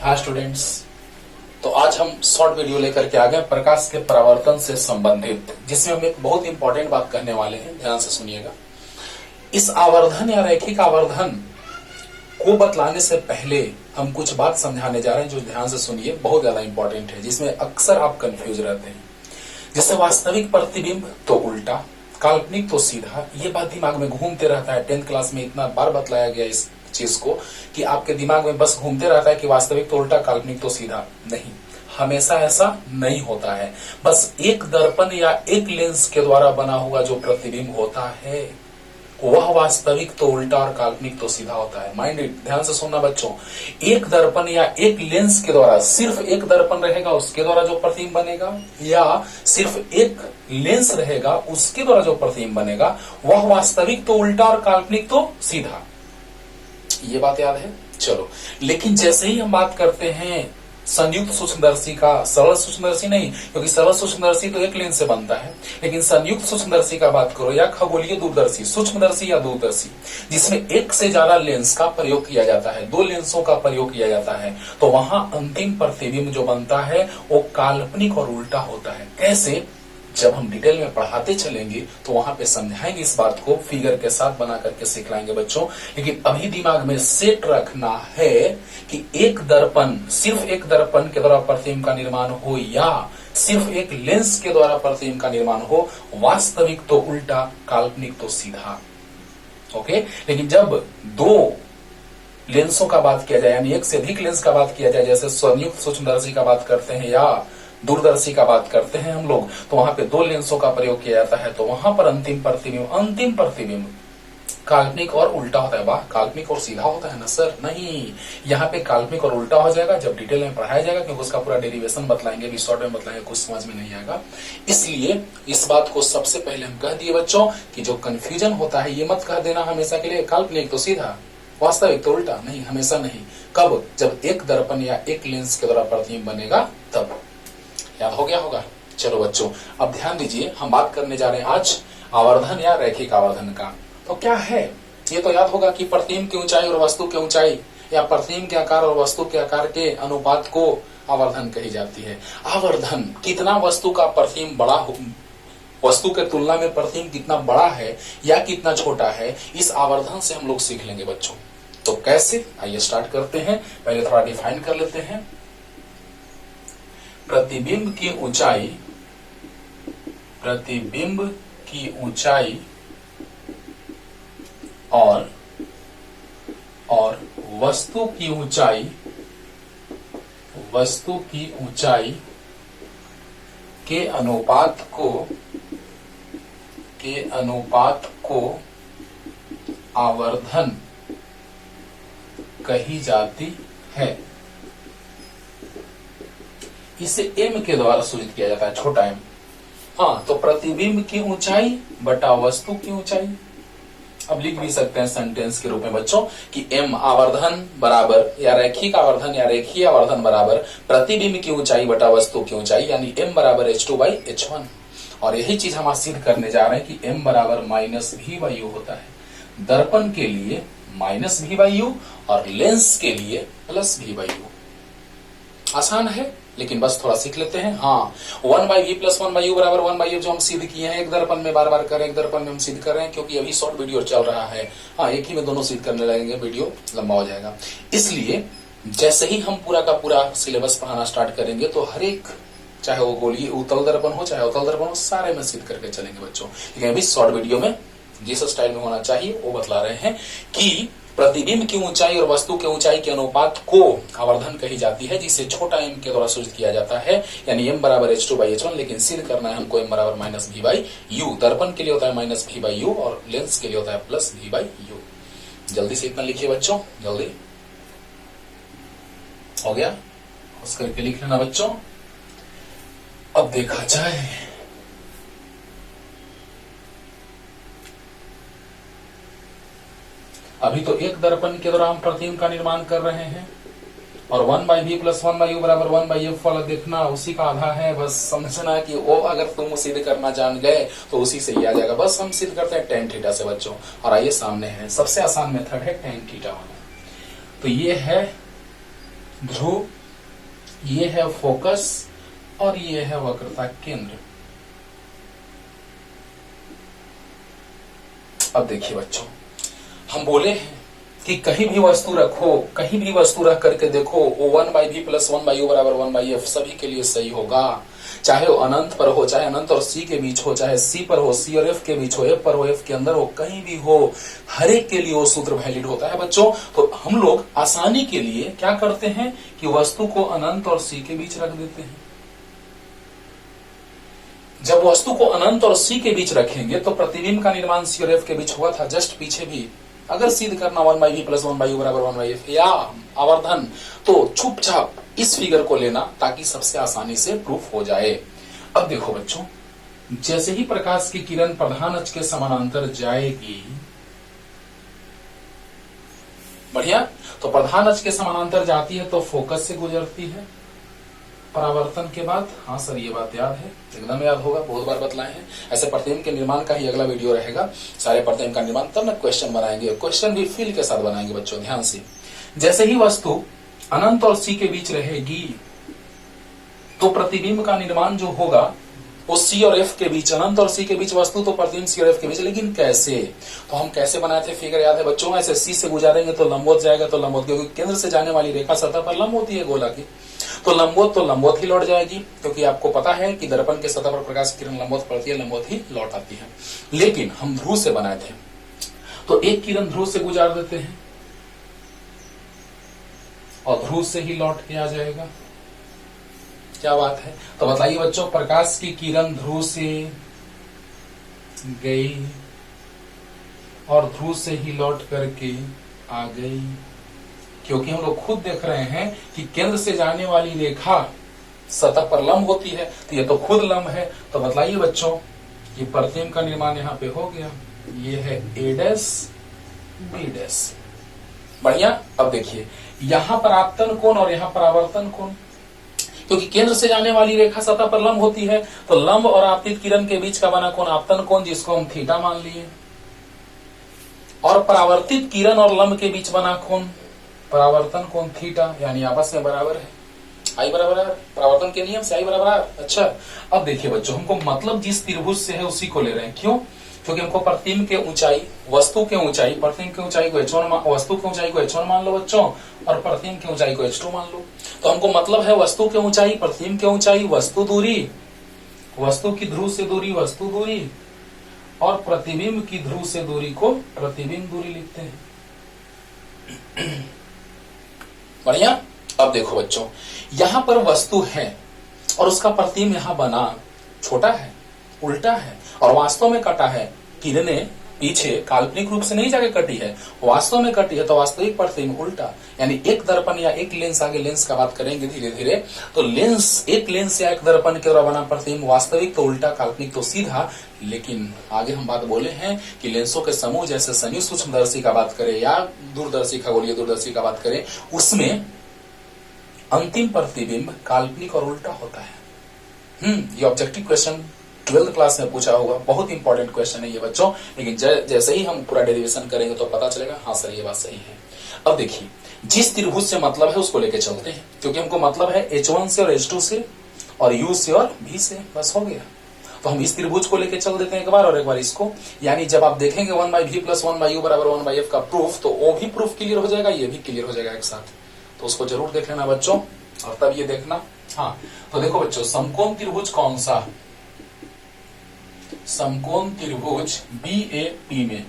Hi students. तो आज हम शॉर्ट वीडियो लेकर के आ गए प्रकाश के परावर्तन से संबंधित, जिसमें हम एक बहुत इंपॉर्टेंट बात करने वाले हैं। ध्यान से सुनिएगा। इस आवर्धन या रैखिक आवर्धन को बतलाने से पहले हम कुछ बात समझाने जा रहे हैं, जो ध्यान से सुनिए, बहुत ज्यादा इंपॉर्टेंट है, जिसमें अक्सर आप कंफ्यूज रहते हैं। जैसे वास्तविक प्रतिबिंब तो उल्टा, काल्पनिक तो सीधा। ये बात दिमाग में घूमते रहता है। 10th क्लास में इतना बार बतलाया गया इस चीज को कि आपके दिमाग में बस घूमते रहता है कि वास्तविक तो उल्टा, काल्पनिक तो सीधा। नहीं, हमेशा ऐसा नहीं होता है। बस एक दर्पण या एक लेंस के द्वारा बना हुआ जो प्रतिबिंब होता है वह वास्तविक तो उल्टा और काल्पनिक तो सीधा होता है। माइंड इट, ध्यान से सुनना बच्चों। एक दर्पण या एक लेंस के द्वारा, सिर्फ एक दर्पण रहेगा उसके द्वारा जो प्रतिबिंब बनेगा, या सिर्फ एक लेंस रहेगा उसके द्वारा जो प्रतिबिंब बनेगा, वह वास्तविक तो उल्टा और काल्पनिक तो सीधा। ये बात याद है? चलो, लेकिन जैसे ही हम बात करते हैं संयुक्त सूक्ष्मदर्शी का, सरल सूक्ष्मदर्शी नहीं, क्योंकि सरल सूक्ष्मदर्शी तो एक लेंस से बनता है, लेकिन संयुक्त सूक्ष्मदर्शी का बात करो, या खगोलीय दूरदर्शी, सूक्ष्मदर्शी या दूरदर्शी, जिसमें एक से ज्यादा लेंस का प्रयोग किया जाता है, दो लेंसों का प्रयोग किया जाता है, तो वहां अंतिम प्रतिबिंब जो बनता है वो काल्पनिक और उल्टा होता है। कैसे? जब हम डिटेल में पढ़ाते चलेंगे तो वहां पे समझाएंगे, इस बात को फिगर के साथ बना करके सिखलाएंगे बच्चों। लेकिन अभी दिमाग में सेट रखना है कि एक दर्पण, सिर्फ एक दर्पण के द्वारा प्रतिबिंब का निर्माण हो या सिर्फ एक लेंस के द्वारा प्रतिबिंब का निर्माण हो, वास्तविक तो उल्टा, काल्पनिक तो सीधा। ओके। लेकिन जब दो लेंसों का बात किया जाए, यानी एक से अधिक लेंस का बात किया जाए, जैसे संयुक्त सूक्ष्मदर्शी का बात करते हैं या दूरदर्शी का बात करते हैं हम लोग, तो वहां पे दो लेंसों का प्रयोग किया जाता है, तो वहां पर अंतिम प्रतिबिंब काल्पनिक और उल्टा होता है। वाह, काल्पनिक और सीधा होता है ना सर? नहीं, यहाँ पे काल्पनिक और उल्टा हो जाएगा जब डिटेल में पढ़ाया जाएगा, क्योंकि उसका पूरा डेरिवेशन बतलाएंगे, भी शॉर्ट में बतलाएंगे, कुछ समझ में नहीं आएगा। इसलिए इस बात को सबसे पहले हम कह दिए बच्चों कि जो कंफ्यूजन होता है ये मत कह देना हमेशा के लिए काल्पनिक तो सीधा, वास्तविक तो उल्टा। नहीं, हमेशा नहीं। कब? जब एक दर्पण या एक लेंस के द्वारा प्रतिबिंब बनेगा तब। याद हो गया होगा? चलो बच्चों, अब ध्यान दीजिए, हम बात करने जा रहे हैं आज आवर्धन या रैखिक आवर्धन का। तो क्या है ये? तो याद होगा कि प्रतिबिंब की ऊंचाई और वस्तु की ऊंचाई, या प्रतिबिंब के आकार और वस्तु के आकार के अनुपात को आवर्धन कही जाती है। आवर्धन, कितना वस्तु का प्रतिबिंब बड़ा हो, वस्तु के तुलना में प्रतिबिंब कितना बड़ा है या कितना छोटा है, इस आवर्धन से हम लोग सीख लेंगे बच्चों। तो कैसे? आइए स्टार्ट करते हैं। पहले थोड़ा डिफाइन कर लेते हैं। प्रतिबिंब की ऊंचाई, प्रतिबिंब की ऊंचाई और वस्तु की ऊंचाई, वस्तु की ऊंचाई के अनुपात को आवर्धन कही जाती है। इसे m के द्वारा सूचित किया जाता है, छोटा m। हाँ, तो प्रतिबिंब की ऊंचाई बटा वस्तु की ऊंचाई। अब लिख भी सकते हैं सेंटेंस के रूप में बच्चों कि m आवर्धन बराबर, या रैखिक आवर्धन या रेखीय आवर्धन बराबर प्रतिबिंब की ऊंचाई बटा वस्तु की ऊंचाई, यानी m बराबर h2/h1। और यही चीज हम आज सिद्ध करने जा रहे हैं कि m बराबर -v/u होता है। दर्पण के लिए -v/u और लेंस के लिए +v/u। आसान है, लेकिन बस थोड़ा सीख लेते हैं। हाँ, 1/v + 1/u बराबर 1/f जो हम सिद्ध किए हैं, एक दर्पण में बार बार करें, एक दर्पण में हम सिद्ध कर रहे हैं, क्योंकि अभी शॉर्ट वीडियो चल रहा है। हाँ, एक ही में दोनों सिद्ध करने लगेंगे, वीडियो लंबा हो जाएगा। इसलिए जैसे ही हम पूरा का पूरा सिलेबस पढ़ाना स्टार्ट करेंगे, तो हर एक, चाहे वो गोलीय उत्तल दर्पण हो चाहे अवतल दर्पण हो, सारे में सिद्ध करके चलेंगे बच्चों। लेकिन अभी शॉर्ट वीडियो में जिस स्टाइल में होना चाहिए वो बतला रहे हैं कि प्रतिबिंब की ऊंचाई और वस्तु के ऊंचाई के अनुपात को आवर्धन कही जाती है, जिसे छोटा m के द्वारा सूचित किया जाता है, यानी m बराबर h2/h1। लेकिन सिद्ध करना है हमको m बराबर -v/u। दर्पण के लिए होता है -v/u और लेंस के लिए होता है +v/u। जल्दी से इतना लिखिए बच्चों, जल्दी हो गया? उस करके लिख लेना बच्चों। अब देखा जाए, अभी तो एक दर्पण के द्वारा हम प्रतिबिंब का निर्माण कर रहे हैं, और 1/v + 1/u बराबर 1/f वाला देखना उसी का आधा है। बस समझना कि वो अगर तुम सिद्ध करना जान गए तो उसी से ही आ जाएगा। बस हम सिद्ध करते हैं tan थीटा से बच्चों। और आइए सामने है, सबसे आसान मेथड है tan थीटा वाला। तो ये है ध्रुव, ये है फोकस और ये है वक्रता केंद्र। अब देखिए बच्चों, हम बोले हैं कि कहीं भी वस्तु रखो, कहीं भी वस्तु रख करके देखो, वो 1/v + 1/u बराबर 1/f सभी के लिए सही होगा। चाहे वो अनंत पर हो, चाहे अनंत और c के बीच हो, चाहे c पर हो, c और f के बीच हो, f पर हो, f के अंदर हो, कहीं भी हो, हर एक के लिए वो सूत्र वैलिड होता है बच्चों। तो हम लोग आसानी के लिए क्या करते हैं कि वस्तु को अनंत और c के बीच रख देते हैं। जब वस्तु को अनंत और c के बीच रखेंगे तो प्रतिबिंब का निर्माण c और f के बीच हुआ था जस्ट पीछे भी। अगर सिद्ध करना 1/v + 1/u बराबर 1/f या आवर्धन, तो चुपचाप इस फिगर को लेना ताकि सबसे आसानी से प्रूफ हो जाए। अब देखो बच्चों, जैसे ही प्रकाश की किरण प्रधान अक्ष के समानांतर जाएगी, बढ़िया, तो प्रधान अक्ष के समानांतर जाती है तो फोकस से गुजरती है परावर्तन के बाद। हाँ सर, ये बात याद है, एकदम याद होगा, बहुत बार बतलाए हैं। ऐसे प्रतिबिंब के निर्माण का ही अगला वीडियो रहेगा, सारे प्रतिबिंब का निर्माण, तब ना क्वेश्चन बनाएंगे, क्वेश्चन भी फील के साथ बनाएंगे बच्चों, ध्यान से। जैसे ही वस्तु अनंत और c के बीच रहेगी तो प्रतिबिंब का निर्माण जो होगा वो c और f के बीच, अनंत और c के बीच वस्तु तो प्रतिबिंब c और f के बीच। लेकिन कैसे? तो हम कैसे बनाए थे, फिगर याद है बच्चों? ऐसे c से गुजारेंगे तो लंबवत जाएगा, तो लंबवत, क्योंकि केंद्र से जाने वाली रेखा सतह पर लंब होती है गोला की, तो लंबवत ही लौट जाएगी, क्योंकि आपको पता है कि दर्पण के सतह पर प्रकाश की किरण लंबवत पड़ती है, लंबवत ही लौट आती है। लेकिन हम ध्रुव से बनाए थे, तो एक किरण ध्रुव से गुजार देते हैं और ध्रुव से ही लौट के आ जाएगा। क्या बात है? तो बताइए बच्चों, प्रकाश की किरण ध्रुव से गई और ध्रुव से ही लौट करके आ गई, क्योंकि हम लोग खुद देख रहे हैं कि केंद्र से जाने वाली रेखा सतह पर लंब होती है, तो ये तो खुद लंब है। तो बताइए बच्चों, ये प्रतिबिंब का निर्माण यहाँ पे हो गया, ये है a', b'। बढ़िया। अब देखिए, यहाँ पर आपतन कोण और यहाँ पर आवर्तन कोण, क्योंकि केंद्र से जाने वाली रेखा सतह पर लंब होती है, तो लंब और आपतित किरण के बीच का बना कोण आपतन कोण, जिसको हम थीटा मान लिए, और परावर्तित किरण और लंब के बीच बना कोण परावर्तन कोण थीटा, यानी आपस में बराबर है, आई बराबर है, परावर्तन के नियम से आई बराबर है। अच्छा, अब देखिए बच्चों, हमको मतलब जिस त्रिभुज से है उसी को ले रहे हैं। क्यों? क्योंकि हमको प्रतिबिंब के ऊंचाई, वस्तु के ऊंचाई, प्रतिबिंब की ऊंचाई को h1, वस्तु की ऊंचाई को h1 मान लो बच्चों, और प्रतिबिंब की ऊंचाई को h2 मान लो। तो हमको मतलब है वस्तु के ऊंचाई, प्रतिबिंब के ऊंचाई, वस्तु दूरी, वस्तु की ध्रुव से दूरी वस्तु दूरी, और प्रतिबिंब की ध्रुव से दूरी को प्रतिबिंब दूरी लिखते हैं। बढ़िया। अब देखो बच्चों, यहां पर वस्तु है और उसका प्रतिबिंब यहां बना, छोटा है, उल्टा है, और वास्तव में कटा है। किरणें पीछे काल्पनिक रूप से नहीं जाके कटी है, वास्तव में कटी है, तो वास्तविक प्रतिबिंब उल्टा, यानी एक दर्पण या एक लेंस, आगे लेंस का बात करेंगे धीरे धीरे, तो लेंस, एक लेंस या एक दर्पण के द्वारा बना प्रतिबिंब वास्तविक तो उल्टा, काल्पनिक तो सीधा। लेकिन आगे हम बात बोले हैं कि लेंसों के समूह, जैसे संयुक्त सूक्ष्मदर्शी का बात करें या दूरदर्शी, खगोलीय दूरदर्शी का बात करें, उसमें अंतिम प्रतिबिंब काल्पनिक और उल्टा होता है। ये ऑब्जेक्टिव क्वेश्चन 12th क्लास में पूछा होगा, बहुत इंपॉर्टेंट क्वेश्चन है ये बच्चों। लेकिन जैसे ही हम पूरा डेरिवेशन करेंगे तो पता चलेगा, हाँ सर ये बात सही है। अब देखिए, जिस त्रिभुज से मतलब है उसको लेके चलते हैं, क्योंकि हमको मतलब है h1 से और h2 से और u से और v से, बस हो गया। तो हम इस त्रिभुज को लेके चल देते हैं एक बार और एक बार इसको, यानी जब आप देखेंगे 1/v + 1/u बराबर 1/f का प्रूफ, तो वो भी प्रूफ क्लियर हो जाएगा, ये भी क्लियर हो जाएगा एक साथ। तो उसको जरूर देख लेना बच्चों, और तब ये देखना। हाँ, तो देखो बच्चों, समकोण त्रिभुज कौन सा? समकोण त्रिभुज BAP में,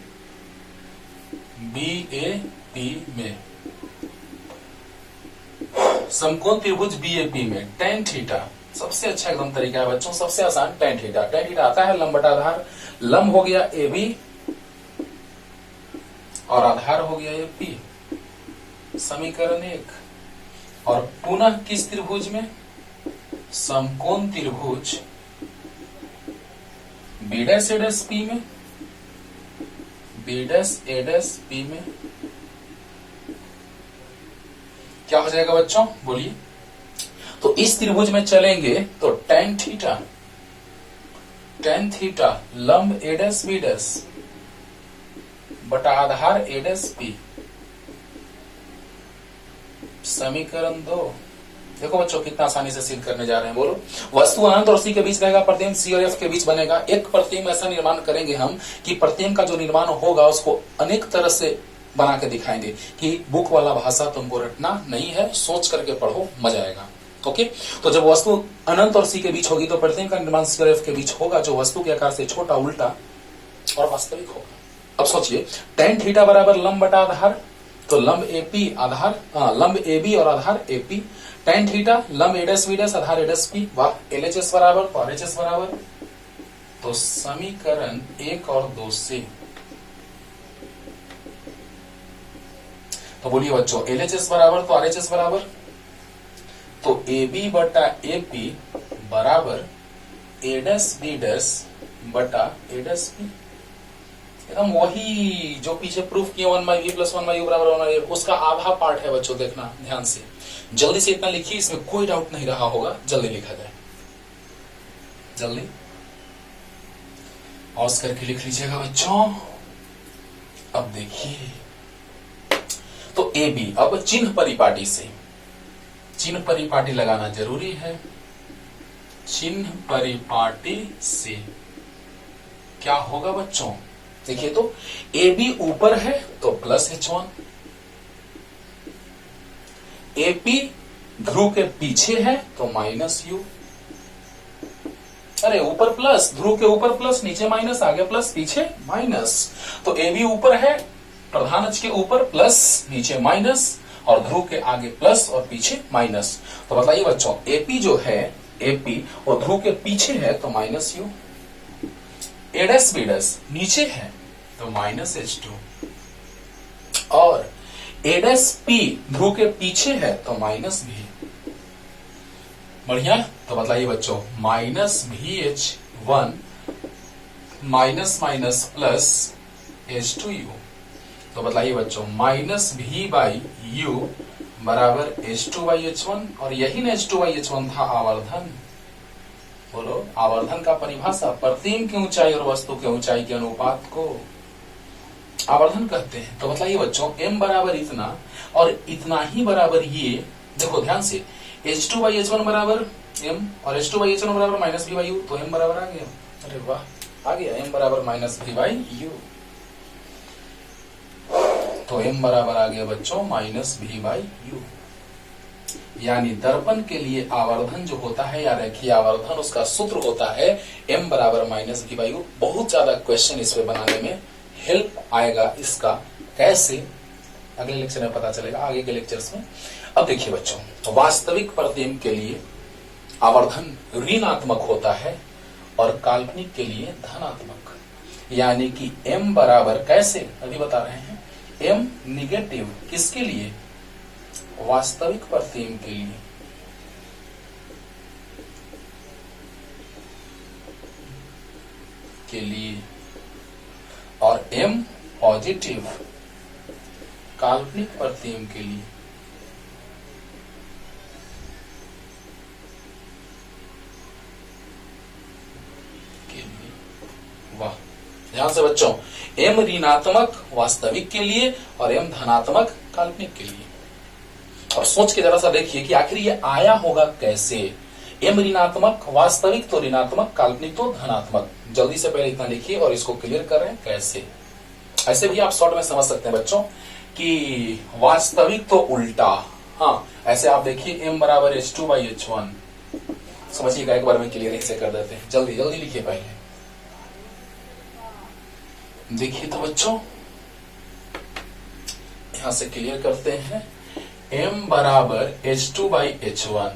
BAP में, समकोण त्रिभुज BAP में tan थीटा सबसे अच्छा एकदम तरीका है बच्चों, सबसे आसान tan थीटा। tan थीटा आता है लंब बटा आधार, लंब हो गया AB और आधार हो गया AP, समीकरण 1। और पुनः किस त्रिभुज में? समकोण त्रिभुज B'(A') में, B'(A') में क्या हो जाएगा बच्चों, बोलिए? तो इस त्रिभुज में चलेंगे तो tan थीटा लंब A'(B') बटा आधार A'(B', समीकरण 2। देखो बच्चों कितना आसानी से सिद्ध करने जा रहे हैं, बोलो। वस्तु अनंत और सी के बीच रहेगा, प्रतिबिंब सी और एफ के बीच बनेगा। एक प्रतिबिंब ऐसा निर्माण करेंगे हम कि प्रतिबिंब का जो निर्माण होगा उसको अनेक तरह से बना के दिखाएंगे कि बुक वाला भाषा तुमको रटना नहीं है, सोच करके पढ़ो, मजा आएगा। ओके, तो जब वस्तु अनंत और सी के बीच होगी तो प्रतिबिंब का निर्माण सी और एफ के बीच होगा, जो वस्तु के आकार से छोटा, उल्टा और वास्तविक होगा। अब सोचिए, tan थीटा बराबर लंब बटा आधार, तो लंब एपी आधार, लंब एबी और आधार एपी। tan थीटा लंब एडस बीडस आधार एडस पी। वाह, एलएचएस बराबर तो आरएचएस बराबर, तो समीकरण 1 और 2 से, तो बोलिए बच्चों एलएचएस बराबर तो आरएचएस बराबर, तो एबी बटा एपी बराबर एडस बीडस बटा एडस पी। एकदम वही जो पीछे प्रूफ किया 1/v + 1/u बराबर 1/a, उसका आधा पार्ट है बच्चों, देखना ध्यान से। जल्दी से इतना लिखिए, इसमें कोई डाउट नहीं रहा होगा, जल्दी लिखा जाए, जल्दी पॉज करके लिख लीजिएगा बच्चों। अब देखिए, तो ए बी, अब चिन्ह परिपाटी से, चिन्ह परिपाटी लगाना जरूरी है। चिन्ह परिपाटी से क्या होगा बच्चों, देखिए तो ए बी ऊपर है तो प्लस H1, एपी ध्रुव के पीछे है तो माइनस यू। अरे ऊपर प्लस, ध्रुव के ऊपर प्लस, नीचे माइनस, आगे प्लस पीछे माइनस, तो ए बी ऊपर है, प्रधान अक्ष के ऊपर प्लस, नीचे माइनस, और ध्रुव के आगे प्लस और पीछे माइनस। तो बताइए बच्चों, एपी जो है, एपी और ध्रुव के पीछे है तो माइनस यू, एडस बीडस नीचे है तो माइनस H2, और एडस पी ध्रुव के पीछे है तो माइनस भी। बढ़िया, तो बताइए बच्चों, minus VH1 minus minus plus H2U, तो बताइए बच्चों माइनस V/U बराबर H2/H1, और यही न H2/H1 था आवर्धन। बोलो, आवर्धन का परिभाषा प्रतिबिंब की ऊंचाई और वस्तु के ऊंचाई के अनुपात को आवर्धन कहते हैं। तो बताइए बच्चों, m बराबर इतना और इतना ही बराबर ये, देखो ध्यान से, H2/H1 बराबर m और H2/H1 बराबर माइनस V/U, तो m बराबर आ गया। अरे वाह, आ गया, m बराबर माइनस V/U, तो m बराबर आ गया बच्चों माइनस V/U। यानी दर्पण के लिए आवर्धन जो होता है या रेखीय आवर्धन, उसका सूत्र होता है m बराबर माइनस V/U। बहुत ज्यादा क्वेश्चन इस पे बनाने में हेल्प आएगा, इसका कैसे अगले लेक्चर में पता चलेगा, आगे के लेक्चर्स में। अब देखिए बच्चों, वास्तविक प्रतिबिंब के लिए आवर्धन ऋणात्मक होता है और काल्पनिक के लिए धनात्मक, यानी कि m बराबर कैसे, अभी बता रहे हैं, m निगेटिव किसके लिए, वास्तविक प्रतिबिंब के लिए और m पॉजिटिव काल्पनिक प्रतिबिंब के लिए। वाह, ध्यान से बच्चों, m ऋणात्मक वास्तविक के लिए और m धनात्मक काल्पनिक के लिए। और सोच के जरा सा देखिए कि आखिर ये आया होगा कैसे, m ऋणात्मक वास्तविक तो ऋणात्मक, काल्पनिक तो धनात्मक। जल्दी से पहले इतना लिखिए और इसको क्लियर कर रहे हैं कैसे। ऐसे भी आप शॉर्ट में समझ सकते हैं बच्चों कि वास्तविक तो उल्टा, हाँ ऐसे आप देखिए m बराबर H2/H1, समझिएगा, एक बार में क्लियर ऐसे कर देते हैं। जल्दी जल्दी लिखिए, पहले देखिए तो बच्चों, यहां से क्लियर करते हैं, m बराबर H2/H1,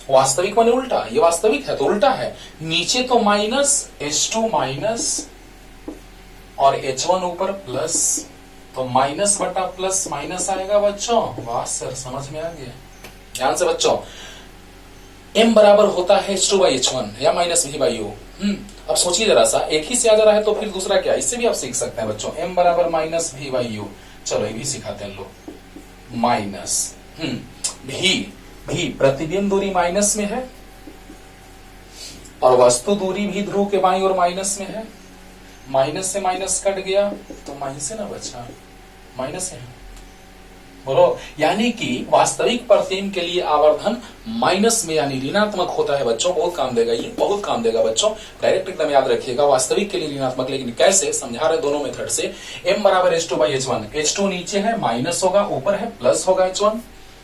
वास्तविक माने उल्टा, ये वास्तविक है तो उल्टा है, नीचे तो माइनस H2 माइनस और H1 ऊपर प्लस, तो माइनस बटा प्लस माइनस आएगा बच्चों। वाह सर, समझ में आ गया। ध्यान से बच्चों, m बराबर होता है H2/H1 या माइनस V/U। अब सोचिए जरा सा, एक ही से आ जा रहा है तो फिर दूसरा क्या, इससे भी आप सीख सकते हैं बच्चों। m बराबर माइनस V/U, चलो ये भी सिखाते हैं लोग, माइनस भी प्रतिबिंब दूरी माइनस में है और वस्तु दूरी भी ध्रुव के बाईं ओर माइनस में है। माइनस से माइनस कट गया तो माइनस से ना बचा, माइनस है, बोलो, यानी कि वास्तविक प्रतिबिंब के लिए आवर्धन माइनस में यानी ऋणात्मक होता है बच्चों। बहुत काम देगा, ये बहुत काम देगा बच्चों, डायरेक्ट एकदम याद रखिएगा। वास्तविक के लिए ऋणात्मक, लेकिन कैसे समझा रहे दोनों मेथड से। m बराबर h2/h1, h2 नीचे है माइनस होगा, ऊपर है प्लस होगा h1,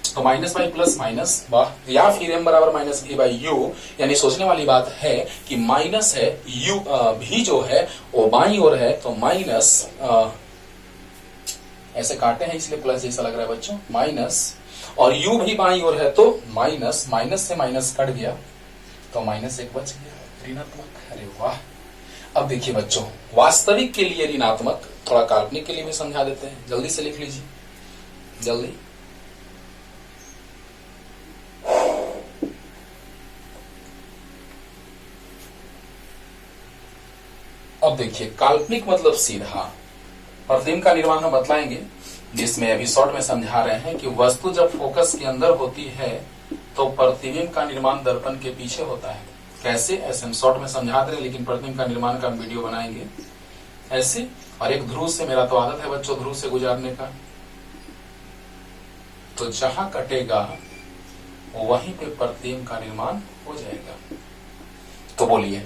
तो माइनस बाई प्लस माइनस, वाह। या फिर m बराबर माइनस v बाई u, यानी सोचने वाली बात है कि माइनस है u भी जो है वो बाईं ओर है, तो माइनस ऐसे काटे हैं इसलिए प्लस जैसा लग रहा है बच्चों, माइनस, और u भी बाईं ओर है तो माइनस, माइनस से माइनस कट गया तो माइनस एक बच गया ऋणात्मक। अरे वाह। अब देखिए बच्चों, वास्तविक के लिए ऋणात्मक, थोड़ा काल्पनिक के लिए भी समझा देते हैं, जल्दी से लिख लीजिए, जल्दी। अब देखिए, काल्पनिक मतलब सीधा। प्रतिबिंब का निर्माण हम बतलाएंगे, जिसमें अभी शॉर्ट में समझा रहे हैं कि वस्तु जब फोकस के अंदर होती है तो प्रतिबिंब का निर्माण दर्पण के पीछे होता है। कैसे, ऐसे हम शॉर्ट में समझा दे रहे, लेकिन प्रतिबिंब का निर्माण का हम वीडियो बनाएंगे ऐसे। और एक ध्रुव से, मेरा तो आदत है बच्चों ध्रुव से गुजारने का, तो जहां कटेगा वहीं पे प्रतिबिंब का निर्माण हो जाएगा। तो बोलिए,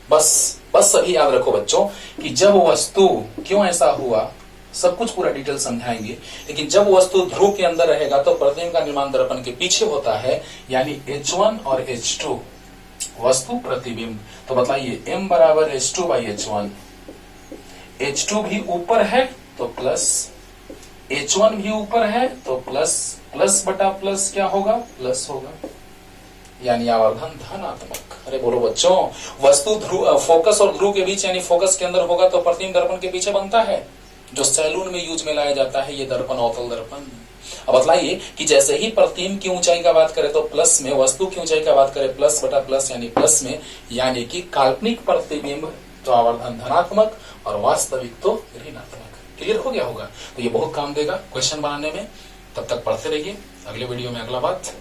बस सभी याद रखो बच्चों कि जब वस्तु, क्यों ऐसा हुआ सब कुछ पूरा डिटेल समझाएंगे, लेकिन जब वस्तु ध्रुव के अंदर रहेगा तो प्रतिबिंब का निर्माण दर्पण के पीछे होता है, यानी H1 और H2 वस्तु प्रतिबिंब। तो बताइए, m बराबर h2/h1, H2 भी ऊपर है तो प्लस, H1 भी ऊपर है तो प्लस, प्लस बटा प्लस क्या होगा, प्लस होगा, यानी आवर्धन धनात्मक। अरे बोलो बच्चों, वस्तु ध्रुव, फोकस और ध्रुव के बीच यानी फोकस के अंदर होगा तो प्रतिबिंब दर्पण के पीछे बनता है, जो सैलून में यूज में लाया जाता है ये दर्पण, अवतल दर्पण। अब बतलाइए कि जैसे ही प्रतिबिंब की ऊंचाई का बात करें तो प्लस में, वस्तु की ऊंचाई का बात करें प्लस बटा प्लस यानी प्लस में, यानी कि काल्पनिक प्रतिबिंब तो आवर्धन धनात्मक और वास्तविक तो ऋणात्मक। क्लियर हो गया होगा? तो ये बहुत काम देगा क्वेश्चन बनाने में। तब तक पढ़ते रहिए, अगले वीडियो में अगला बात